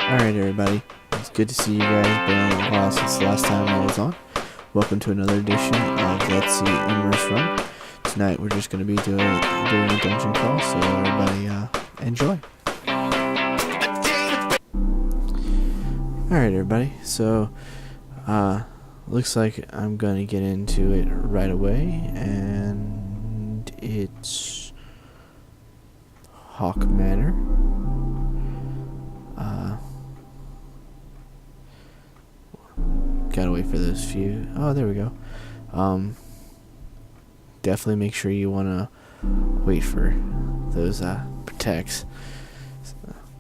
Alright everybody, it's good to see you guys. Been a while since the last time I was on. Welcome to another edition of Let's See Imris Run. Tonight we're just going to be doing a dungeon crawl, so everybody enjoy. Alright everybody, so looks like I'm going to get into it right away, and it's Haukke Manor. Gotta wait for those few. Oh, there we go. Definitely make sure you wanna wait for those protects.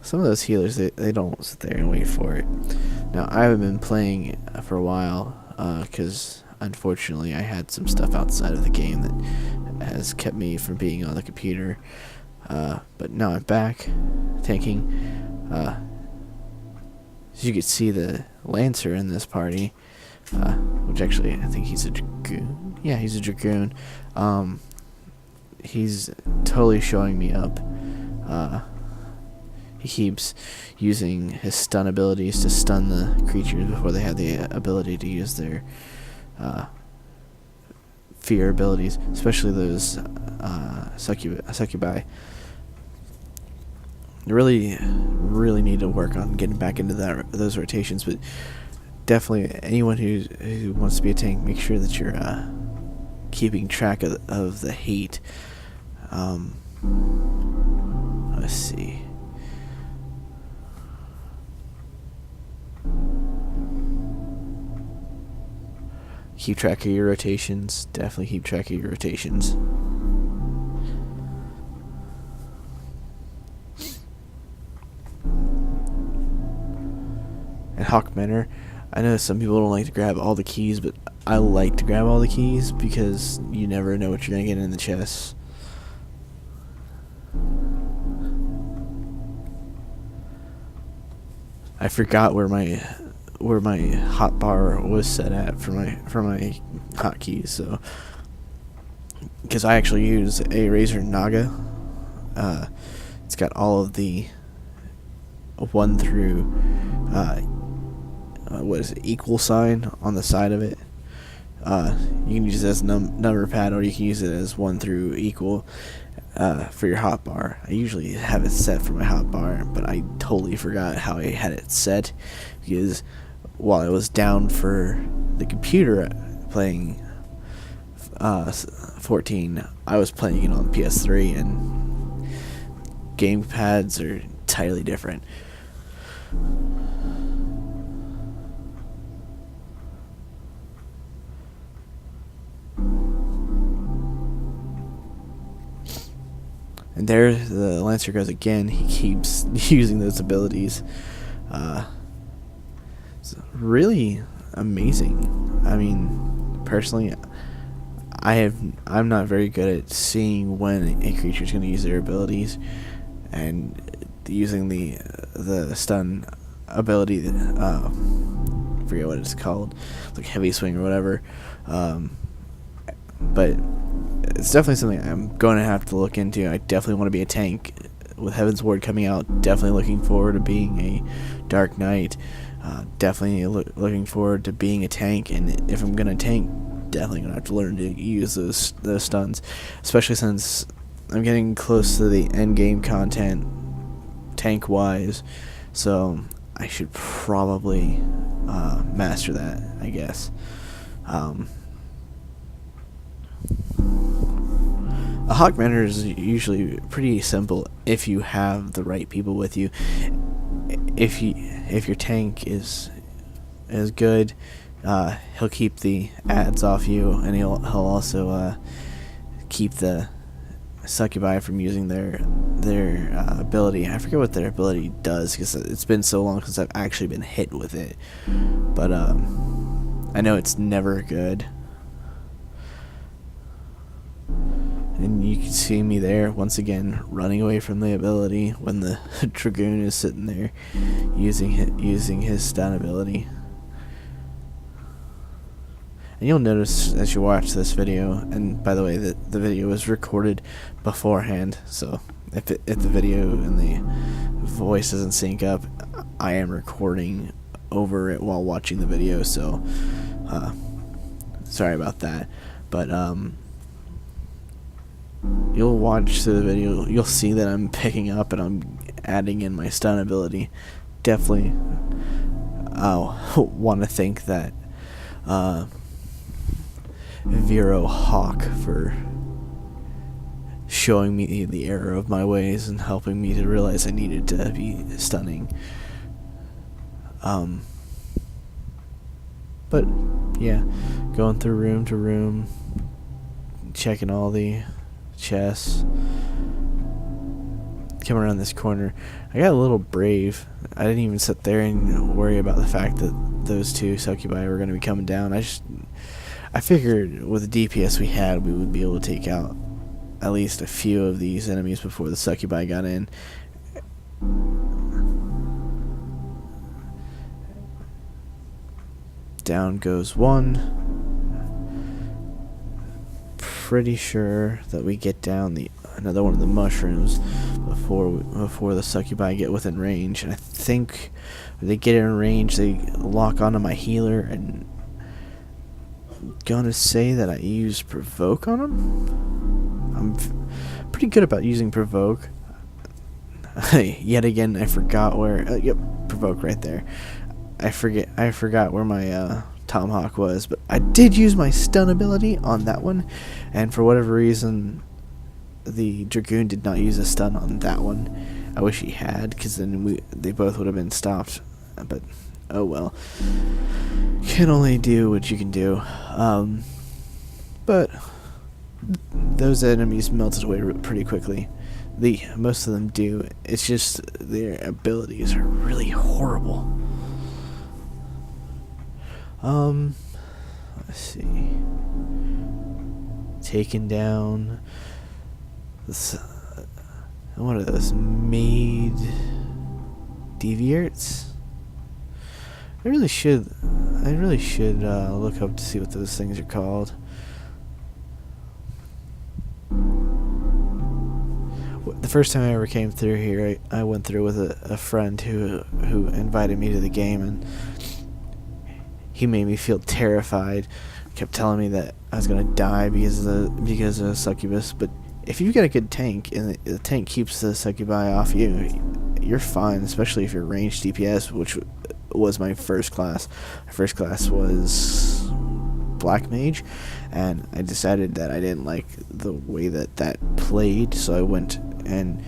Some of those healers, they don't sit there and wait for it. Now I haven't been playing for a while because unfortunately I had some stuff outside of the game that has kept me from being on the computer. But now I'm back tanking. As you can see, the Lancer in this party, which actually I think he's a Dragoon. Yeah, he's a Dragoon. He's totally showing me up. He keeps using his stun abilities to stun the creatures before they have the ability to use their fear abilities, especially those succubi. Really need to work on getting back into those rotations, but definitely anyone who wants to be a tank, make sure that you're keeping track of the hate. Let's see. Keep track of your rotations. Definitely keep track of your rotations. And Haukke Manor, I know some people don't like to grab all the keys, but I like to grab all the keys because you never know what you're gonna get in the chest. I forgot where my hotbar was set at for my hotkeys, so because I actually use a Razer Naga. It's got all of the 1 through what is it, equal sign on the side of it. You can use it as a number pad, or you can use it as 1 through equal for your hotbar. I usually have it set for my hotbar, but I totally forgot how I had it set, because while I was down for the computer playing 14, I was playing it on PS3, and game pads are entirely different. And there the Lancer goes again. He keeps using those abilities. It's really amazing. I mean, personally, I'm not very good at seeing when a creature's going to use their abilities, and using the stun ability. I forget what it's called, like heavy swing or whatever. But it's definitely something I'm going to have to look into. I definitely want to be a tank. With Heaven's Ward coming out, definitely looking forward to being a Dark Knight. Definitely looking forward to being a tank. And if I'm going to tank, definitely going to have to learn to use those stuns. Especially since I'm getting close to the end game content, tank-wise. So I should probably master that, I guess. A Haukke Manor is usually pretty simple if you have the right people with you. If your tank is good, he'll keep the ads off you, and he'll also keep the succubi from using their ability. I forget what their ability does because it's been so long since I've actually been hit with it. But I know it's never good. And you can see me there once again running away from the ability when the Dragoon is sitting there using his stun ability. And you'll notice as you watch this video, and by the way, the video was recorded beforehand, so if the video and the voice doesn't sync up, I am recording over it while watching the video, so sorry about that. But you'll watch through the video, you'll see that I'm picking up and I'm adding in my stun ability. Definitely want to thank that Vero Haukke for showing me the error of my ways and helping me to realize I needed to be stunning. But yeah, going through room to room, checking all the chests. Come around this corner, I got a little brave. I didn't even sit there and worry about the fact that those two succubi were going to be coming down. I figured with the DPS we had, we would be able to take out at least a few of these enemies before the succubi got in. Down goes one. Pretty sure that we get down another one of the mushrooms before the succubi get within range. And I think when they get in range, they lock onto my healer, and I'm gonna say that I use provoke on them. I'm pretty good about using provoke. Yet again, I forgot where. Yep, provoke right there. I forgot where my Tomahawk was, but I did use my stun ability on that one, and for whatever reason, the Dragoon did not use a stun on that one. I wish he had, because then they both would have been stopped. But oh well, can only do what you can do. But those enemies melted away pretty quickly. Most of them do. It's just their abilities are really horrible. Let's see. Taking down this, what are those, made deviates? I really should look up to see what those things are called. The first time I ever came through here, I went through with a friend who invited me to the game, and he made me feel terrified. Kept telling me that I was gonna die because of succubus. But if you've got a good tank and the tank keeps the succubi off you, you're fine. Especially if you're ranged DPS, which was my first class. My first class was Black Mage, and I decided that I didn't like the way that played, so I went and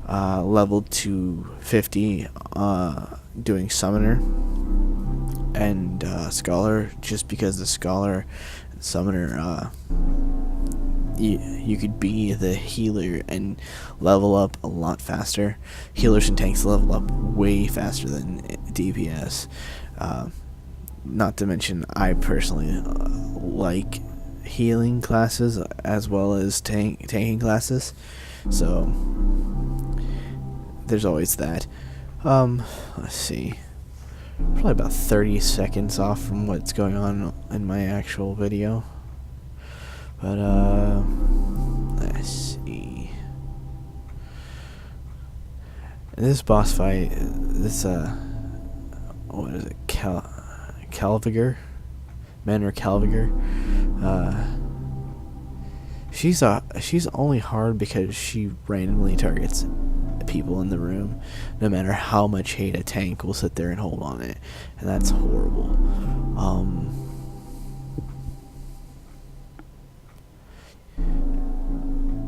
leveled to 50 doing Summoner and Scholar, just because the Scholar and Summoner, you could be the healer and level up a lot faster. Healers and tanks level up way faster than DPS. Not to mention, I personally like healing classes as well as tanking classes, so there's always that. Let's see. Probably about 30 seconds off from what's going on in my actual video. But, let's see. This boss fight, what is it? Calviger? Manor Calviger. She's only hard because she randomly targets people in the room, no matter how much hate a tank will sit there and hold on it, and that's horrible.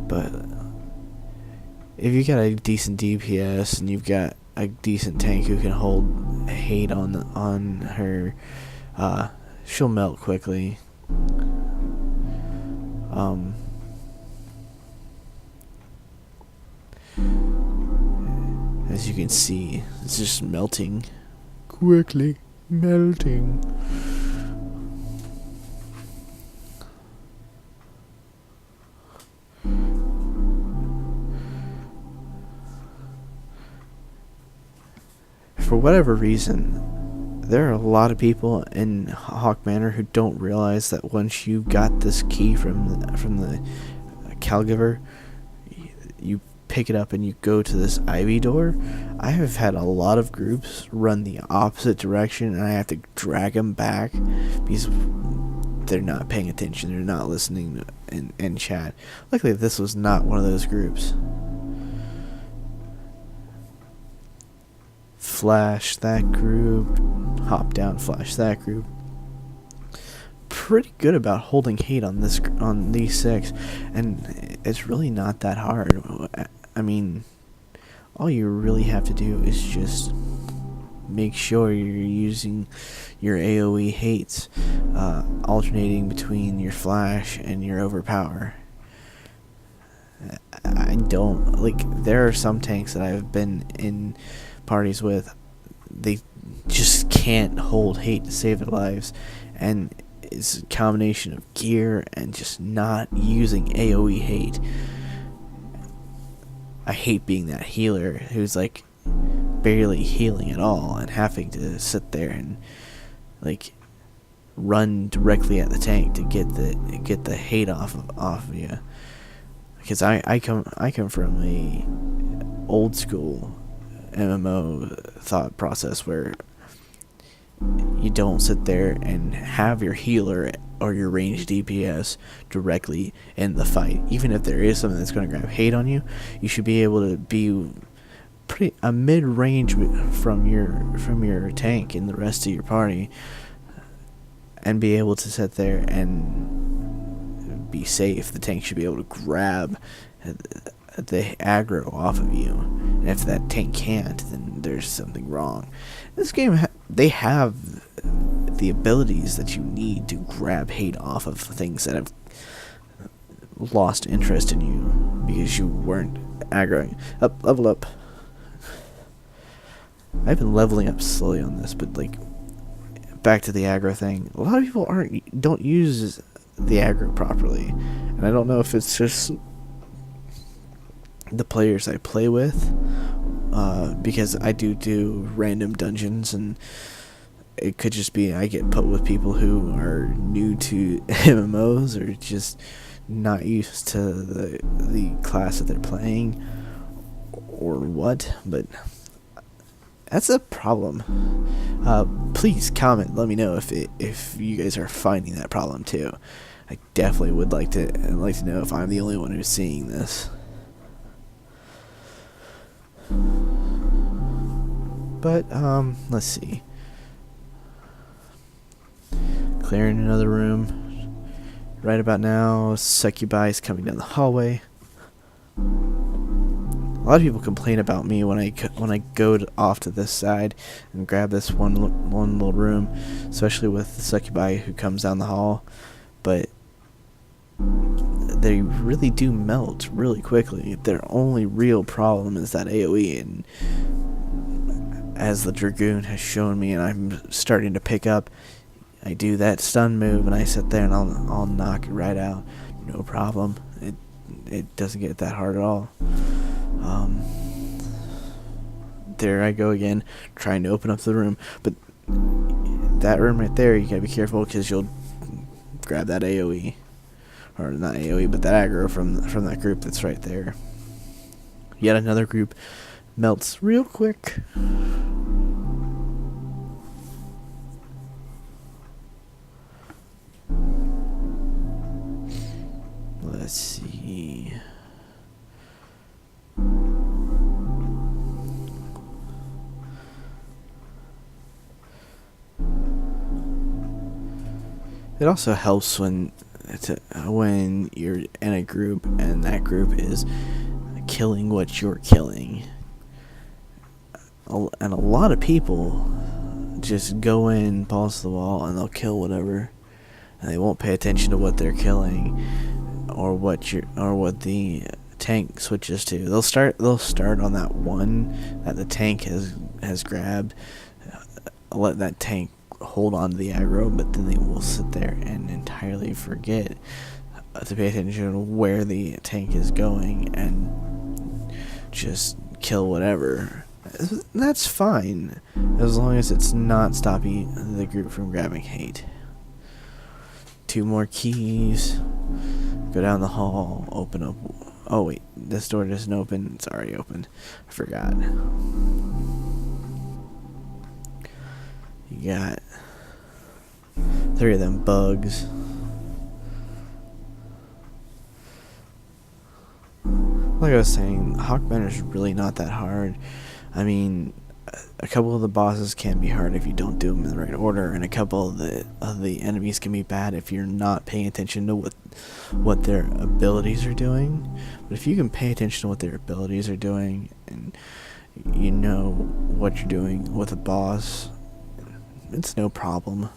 But if you got a decent DPS and you've got a decent tank who can hold hate on her, she'll melt quickly. As you can see, it's just melting quickly, melting. For whatever reason, there are a lot of people in Haukke Manor who don't realize that once you got this key from the Calgiver, you pick it up and you go to this ivy door, I have had a lot of groups run the opposite direction, and I have to drag them back because they're not paying attention, they're not listening in chat. Luckily, this was not one of those groups. Flash that group, hop down, flash that group. Pretty good about holding hate on these 6, and it's really not that hard. I mean, all you really have to do is just make sure you're using your AoE hates, alternating between your flash and your overpower. I don't like. There are some tanks that I've been in parties with. They just can't hold hate to save their lives, and it's a combination of gear and just not using AoE hate. I hate being that healer who's like barely healing at all and having to sit there and like run directly at the tank to get the hate off of you. Because I come from a old school MMO thought process where you don't sit there and have your healer or your ranged DPS directly in the fight. Even if there is something that's going to grab hate on you, you should be able to be a mid-range from your tank and the rest of your party, and be able to sit there and be safe. The tank should be able to grab the aggro off of you, and if that tank can't, then there's something wrong. This game, they have the abilities that you need to grab hate off of things that have lost interest in you because you weren't aggroing. Level up. I've been leveling up slowly on this, but like, back to the aggro thing. A lot of people don't use the aggro properly, and I don't know if it's just the players I play with, because I do random dungeons, and it could just be I get put with people who are new to MMOs or just not used to the class that they're playing or what, but that's a problem. Please comment, let me know if you guys are finding that problem too. I definitely would like to know if I'm the only one who's seeing this. But let's see. Clearing another room. Right about now, Succubi is coming down the hallway. A lot of people complain about me when I go off to this side and grab this one little room, especially with the Succubi who comes down the hall. But they really do melt really quickly. Their only real problem is that AoE, and as the Dragoon has shown me, and I'm starting to pick up, I do that stun move and I sit there and I'll knock it right out, no problem. It doesn't get that hard at all. There I go again, trying to open up the room, but that room right there, you gotta be careful because you'll grab that AoE, or not AoE, but that aggro from that group that's right there. Yet another group melts real quick. Let's see. It also helps when you're in a group and that group is killing what you're killing. And a lot of people just go in, balls to the wall, and they'll kill whatever, and they won't pay attention to what they're killing or what the tank switches to. They'll start on that one that the tank has grabbed, let that tank hold on to the aggro, but then they will sit there and entirely forget to pay attention to where the tank is going and just kill whatever. That's fine, as long as it's not stopping the group from grabbing hate. 2 more keys. Go down the hall, open up Oh wait, this door doesn't open. It's already opened. I forgot. You got 3 of them bugs. Like I was saying, Haukke Manor is really not that hard. I mean, a couple of the bosses can be hard if you don't do them in the right order, and a couple of the enemies can be bad if you're not paying attention to what their abilities are doing. But if you can pay attention to what their abilities are doing, and you know what you're doing with a boss, it's no problem.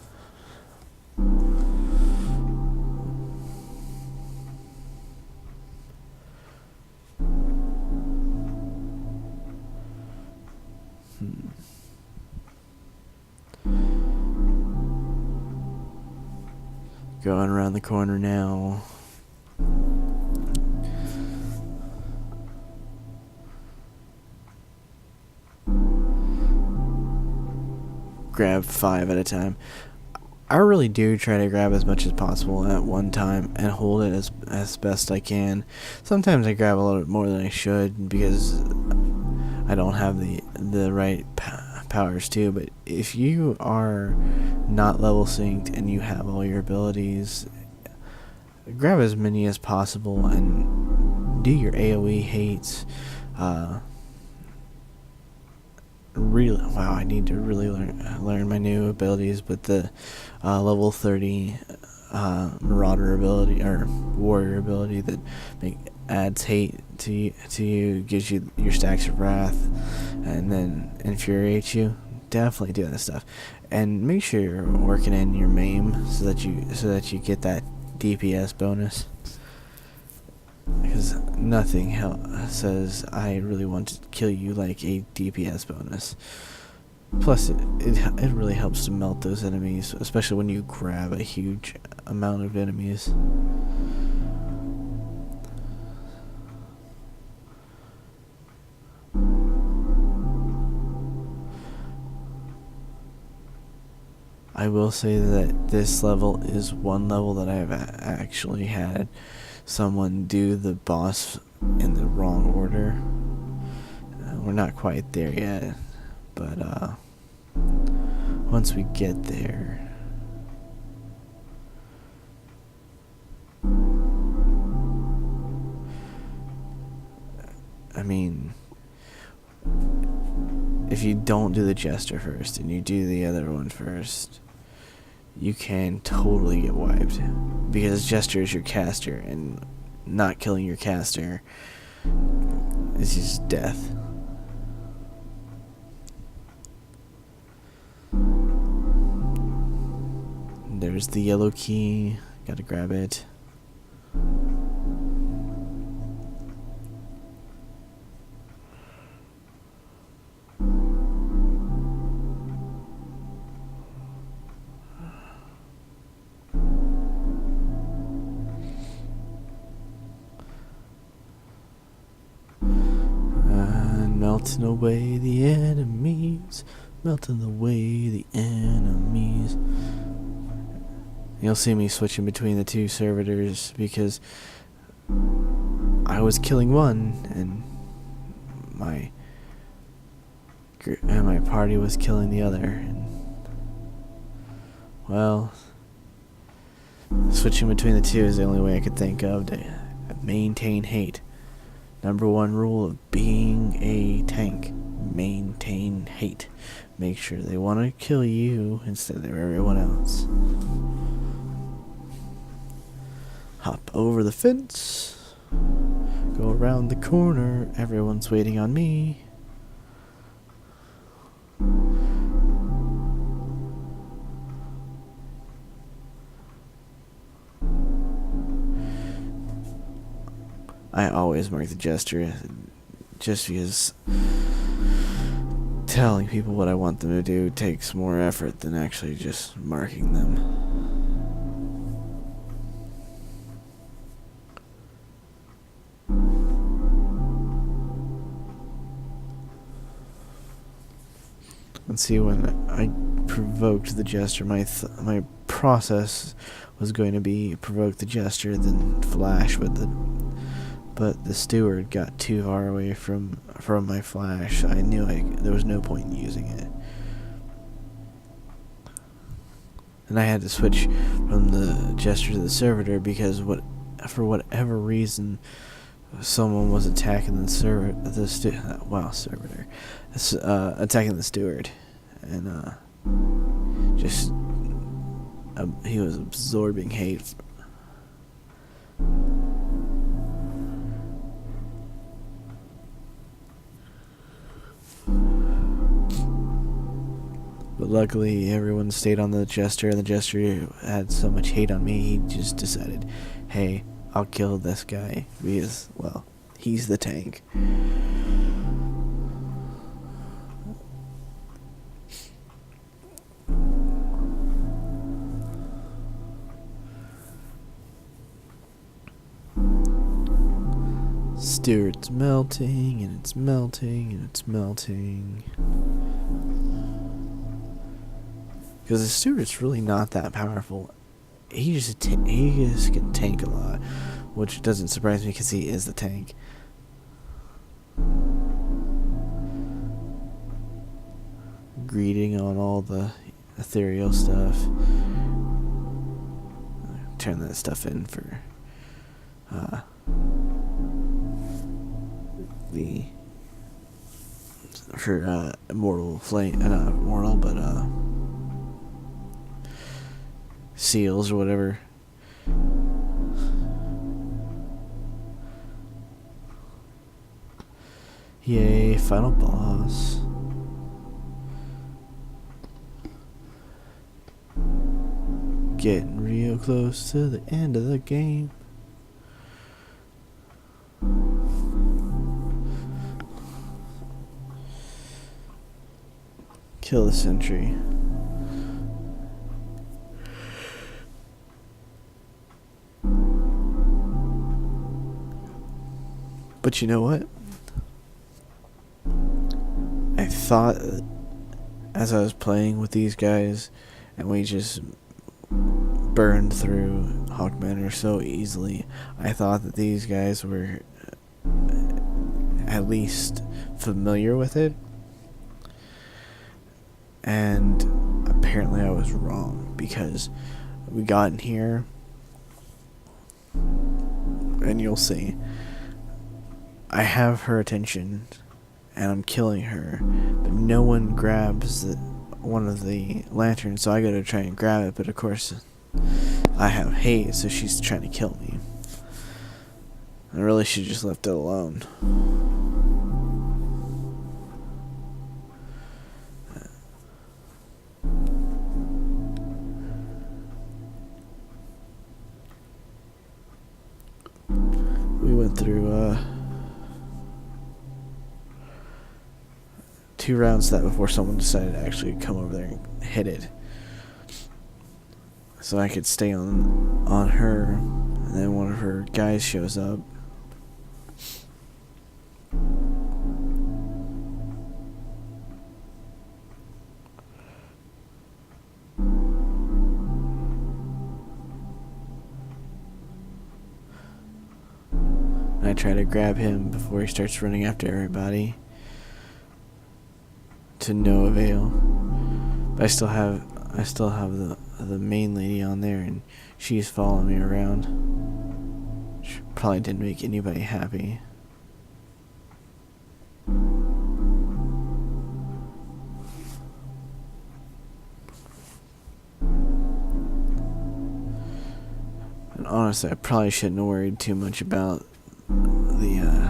Going around the corner now. Grab 5 at a time. I really do try to grab as much as possible at one time and hold it as best I can. Sometimes I grab a little bit more than I should because I don't have the right powers too. But if you are not level synced and you have all your abilities, grab as many as possible and do your AoE hates. Really, wow, I need to really learn my new abilities, but the level 30 Marauder ability or Warrior ability that adds hate to you, gives you your stacks of wrath, and then infuriates you. Definitely do that stuff, and make sure you're working in your maim so that you get that DPS bonus. Because nothing says I really want to kill you like a DPS bonus. Plus, it really helps to melt those enemies, especially when you grab a huge amount of enemies. I will say that this level is one level that I have actually had someone do the boss in the wrong order. We're not quite there yet, but once we get there, I mean, if you don't do the Jester first and you do the other one first, you can totally get wiped, because Jester is your caster, and not killing your caster is just death. There's the yellow key, gotta grab it. Melting away the enemies, melting away the enemies. You'll see me switching between the 2 servitors because I was killing one and my party was killing the other. And, well, switching between the 2 is the only way I could think of to maintain hate. Number 1 rule of being a tank: maintain hate. Make sure they want to kill you instead of everyone else. Hop over the fence, go around the corner, everyone's waiting on me. I always mark the Jester, just because telling people what I want them to do takes more effort than actually just marking them. Let's see, when I provoked the Jester, my process was going to be provoke the Jester, then flash with it. but the steward got too far away from my flash. I knew there was no point in using it. And I had to switch from the jester to the servitor because for whatever reason, someone was attacking attacking the steward, and he was absorbing hate. But luckily, everyone stayed on the jester, and the jester had so much hate on me, he just decided, hey, I'll kill this guy because, well, he's the tank. Steward's melting, and it's melting, and it's melting. Because the steward's really not that powerful. He just can tank a lot, which doesn't surprise me because he is the tank. Greeting on all the ethereal stuff. Turn that stuff in for immortal flame, not immortal, but seals or whatever. Yay, final boss. Getting real close to the end of the game. Kill the sentry. But you know what? I thought as I was playing with these guys and we just burned through Haukke Manor so easily, I thought that these guys were at least familiar with it. And apparently I was wrong, because we got in here and you'll see. I have her attention, and I'm killing her, but no one grabs one of the lanterns, so I gotta try and grab it, but of course, I have hate, so she's trying to kill me. I really should just left it alone. We went through, 2 rounds of that before someone decided to actually come over there and hit it. So I could stay on her, and then one of her guys shows up. And I try to grab him before he starts running after everybody. To no avail. But I still have the main lady on there, and she's following me around. She probably didn't make anybody happy. And honestly, I probably shouldn't have worried too much about the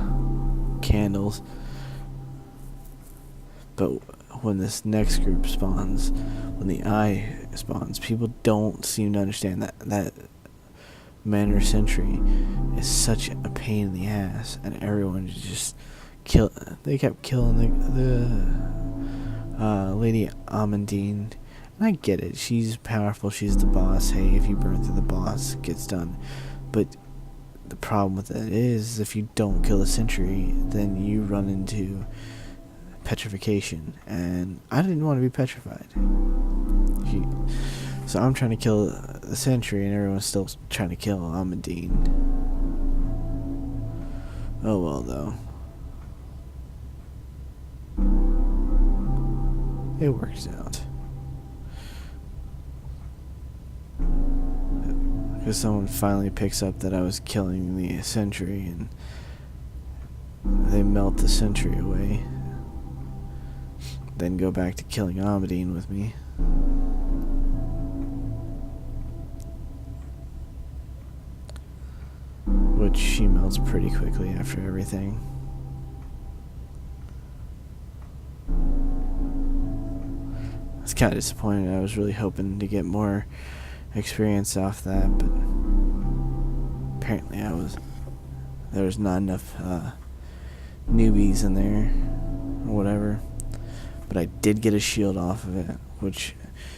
candles. But when this next group spawns, when the eye spawns, people don't seem to understand that Manor sentry is such a pain in the ass, and everyone just they kept killing the Lady Amandine. And I get it, she's powerful, she's the boss. Hey, if you burn through the boss, it gets done. But the problem with it is, if you don't kill the sentry, then you run into petrification, and I didn't want to be petrified. So I'm trying to kill the sentry, and everyone's still trying to kill Amandine. Oh well, though. It works out. Because someone finally picks up that I was killing the sentry, and they melt the sentry away. Then go back to killing Amadine with me. Which she melts pretty quickly after everything. I was kind of disappointed. I was really hoping to get more experience off that, but apparently there was not enough newbies in there or whatever. But I did get a shield off of it, which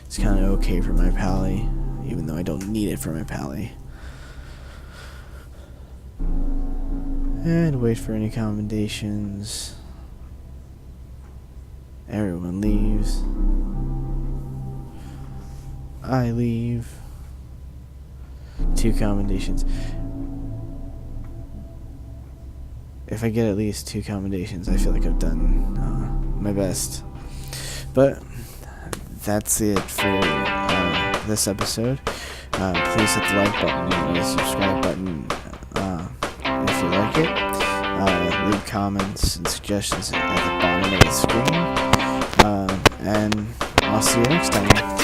is kind of okay for my pally, even though I don't need it for my pally. And wait for any commendations. Everyone leaves. I leave. 2 commendations. If I get at least 2 commendations, I feel like I've done my best. But that's it for this episode. Please hit the like button and the subscribe button if you like it. Leave comments and suggestions at the bottom of the screen. And I'll see you next time.